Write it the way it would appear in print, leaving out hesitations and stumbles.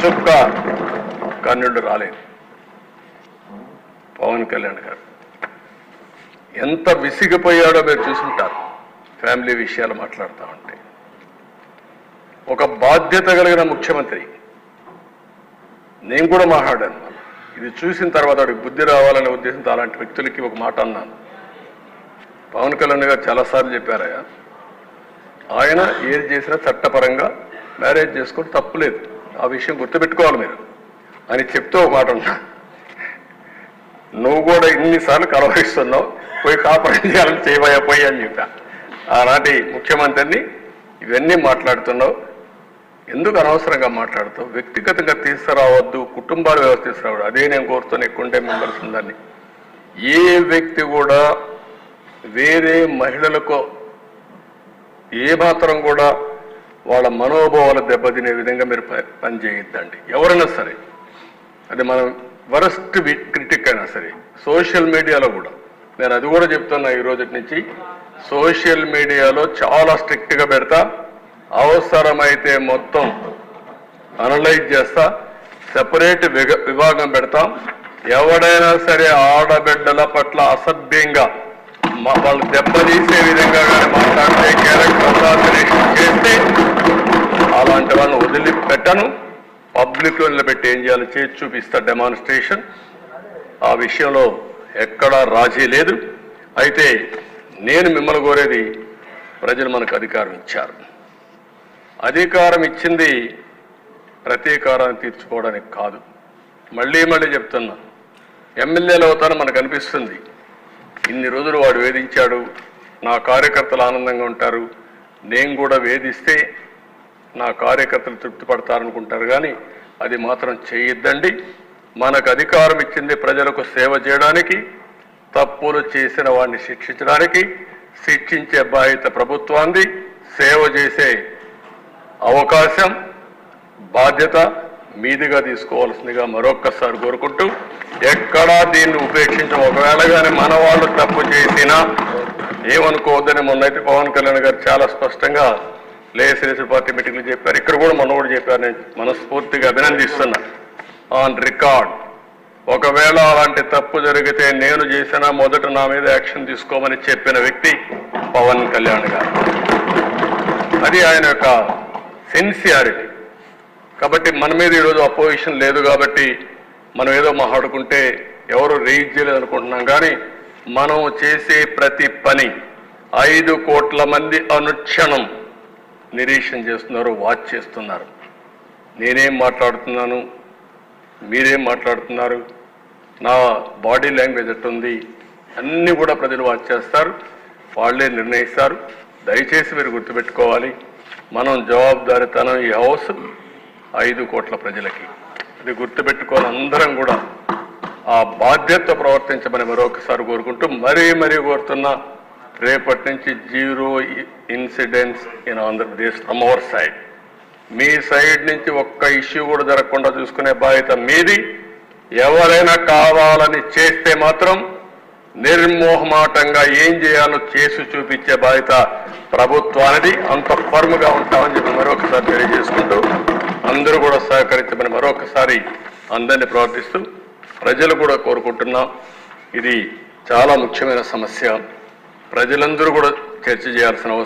చుక్క కన్నీళ్లు రాలేదు. పవన్ కళ్యాణ్ గారు ఎంత విసిగిపోయాడో మీరు చూసుంటారు. ఫ్యామిలీ విషయాలు మాట్లాడుతూ ఉంటే ఒక బాధ్యత కలిగిన ముఖ్యమంత్రి. నేను కూడా మాట్లాడాను. ఇది చూసిన తర్వాత వాడికి బుద్ధి రావాలనే ఉద్దేశంతో అలాంటి వ్యక్తులకి ఒక మాట అన్నాను. పవన్ కళ్యాణ్ గారు చాలాసార్లు చెప్పారయ్యా, ఆయన ఏది చేసినా చట్టపరంగా మ్యారేజ్ చేసుకుంటే తప్పులేదు, ఆ విషయం గుర్తుపెట్టుకోవాలి మీరు అని చెప్తూ ఒక మాట ఉన్నా. నువ్వు కూడా ఇన్నిసార్లు కలవరిస్తున్నావు, పోయి కాపురం చేయాలని చేయబోయా పోయి అని చెప్పా. ఆనాటి ముఖ్యమంత్రిని ఇవన్నీ మాట్లాడుతున్నావు, ఎందుకు అనవసరంగా మాట్లాడుతావు, వ్యక్తిగతంగా తీసుకురావద్దు, కుటుంబాల వ్యవస్థ తీసుకురావద్దు. అదే నేను కోరుతున్న ఎక్కువంటే మెంబర్స్ ఉందని. ఏ వ్యక్తి కూడా వేరే మహిళలకు ఏమాత్రం కూడా వాళ్ళ మనోభావాలు దెబ్బతినే విధంగా మీరు పనిచేయద్దండి. ఎవరైనా సరే, అది మనం వరస్ట్ క్రిటిక్ అయినా సరే, సోషల్ మీడియాలో కూడా నేను అది కూడా చెప్తున్నా. ఈ రోజు నుంచి సోషల్ మీడియాలో చాలా స్ట్రిక్ట్గా పెడతా, అవసరమైతే మొత్తం అనలైజ్ చేస్తా, సెపరేట్ విభాగం పెడతాం. ఎవడైనా సరే ఆడబిడ్డల పట్ల అసభ్యంగా వాళ్ళు దెబ్బతీసే విధంగా కానీ మాట్లాడితే, క్యారెక్టర్ అసాసినేషన్ చేస్తే అలాంటి వాళ్ళని వదిలిపెట్టను. పబ్లిక్లో నిలబెట్టి ఏం చేయాలో చేసి చూపిస్తా డెమాన్స్ట్రేషన్. ఆ విషయంలో ఎక్కడా రాజీ లేదు. అయితే నేను మిమ్మల్ని కోరేది, ప్రజలు మనకు అధికారం ఇచ్చారు. అధికారం ఇచ్చింది ప్రతీకారాన్ని తీర్చుకోవడానికి కాదు. మళ్ళీ మళ్ళీ చెప్తున్నా, ఎమ్మెల్యేలు అవుతారని మనకు అనిపిస్తుంది. ఇన్ని రోజులు వాడు వేధించాడు, నా కార్యకర్తలు ఆనందంగా ఉంటారు, నేను కూడా వేధిస్తే నా కార్యకర్తలు తృప్తి పడతారనుకుంటారు. కానీ అది మాత్రం చేయొద్దండి. మనకు అధికారం ఇచ్చింది ప్రజలకు సేవ చేయడానికి, తప్పులు చేసిన వాడిని శిక్షించడానికి. శిక్షించే బాధ్యత ప్రభుత్వాన్ని, సేవ చేసే అవకాశం బాధ్యత మీదిగా తీసుకోవాల్సిందిగా మరొక్కసారి కోరుకుంటూ, ఎక్కడా దీన్ని ఉపేక్షించం. ఒకవేళ కానీ మన వాళ్ళు తప్పు చేసినా ఏమనుకోవద్దని మొన్నైతే పవన్ కళ్యాణ్ గారు చాలా స్పష్టంగా లేసిరేసి పార్టీ మీటింగ్లు చెప్పారు. ఇక్కడ కూడా మొన్న కూడా చెప్పారు. నేను మనస్ఫూర్తిగా అభినందిస్తున్నా. ఆన్ రికార్డ్, ఒకవేళ అలాంటి తప్పు జరిగితే నేను చేసినా మొదట నా మీద యాక్షన్ తీసుకోమని చెప్పిన వ్యక్తి పవన్ కళ్యాణ్ గారు. అది ఆయన యొక్క సిన్సియారిటీ. కాబట్టి మన మీద ఈరోజు అపోజిషన్ లేదు కాబట్టి మనం ఏదో మాట్లాడుకుంటే ఎవరు రేజ్ చేయలేదు అనుకుంటున్నాం. కానీ మనం చేసే ప్రతి పని 5 కోట్ల మంది అనుక్షణం నిరీక్షణ చేస్తున్నారు, వాచ్ చేస్తున్నారు. నేనేం మాట్లాడుతున్నాను, మీరేం మాట్లాడుతున్నారు, నా బాడీ లాంగ్వేజ్ ఎట్టుంది, అన్నీ కూడా ప్రజలు వాచ్ చేస్తారు, వాళ్ళే నిర్ణయిస్తారు. దయచేసి మీరు గుర్తుపెట్టుకోవాలి, మనం జవాబుదారీతనం ఈ హౌస్ 5 కోట్ల ప్రజలకి. ఇది గుర్తుపెట్టుకోవాలి. అందరం కూడా ఆ బాధ్యత ప్రవర్తించమని మరొకసారి కోరుకుంటూ, మరీ కోరుతున్నా, రేపటి నుంచి 0 incidents in Andhra Pradesh from our side. Me side నుంచి ఒక్క ఇష్యూ కూడా జరగకుండా చూసుకునే బాధ్యత మీది. ఎవరైనా కావాలని చేస్తే మాత్రం నిర్మోహమాటంగా ఏం చేయాలో చేసి చూపించే బాధ్యత ప్రభుత్వానికి. అంత ఫర్మ్గా ఉంటామని చెప్పి మరొకసారి తెలియజేసుకుంటూ, అందరూ కూడా సహకరించమని మరొకసారి అందరినీ ప్రార్థిస్తూ, ప్రజలు కూడా కోరుకుంటున్నాం. ఇది చాలా ముఖ్యమైన సమస్య, ప్రజలందరూ కూడా చర్చ చేయాల్సిన అవసరం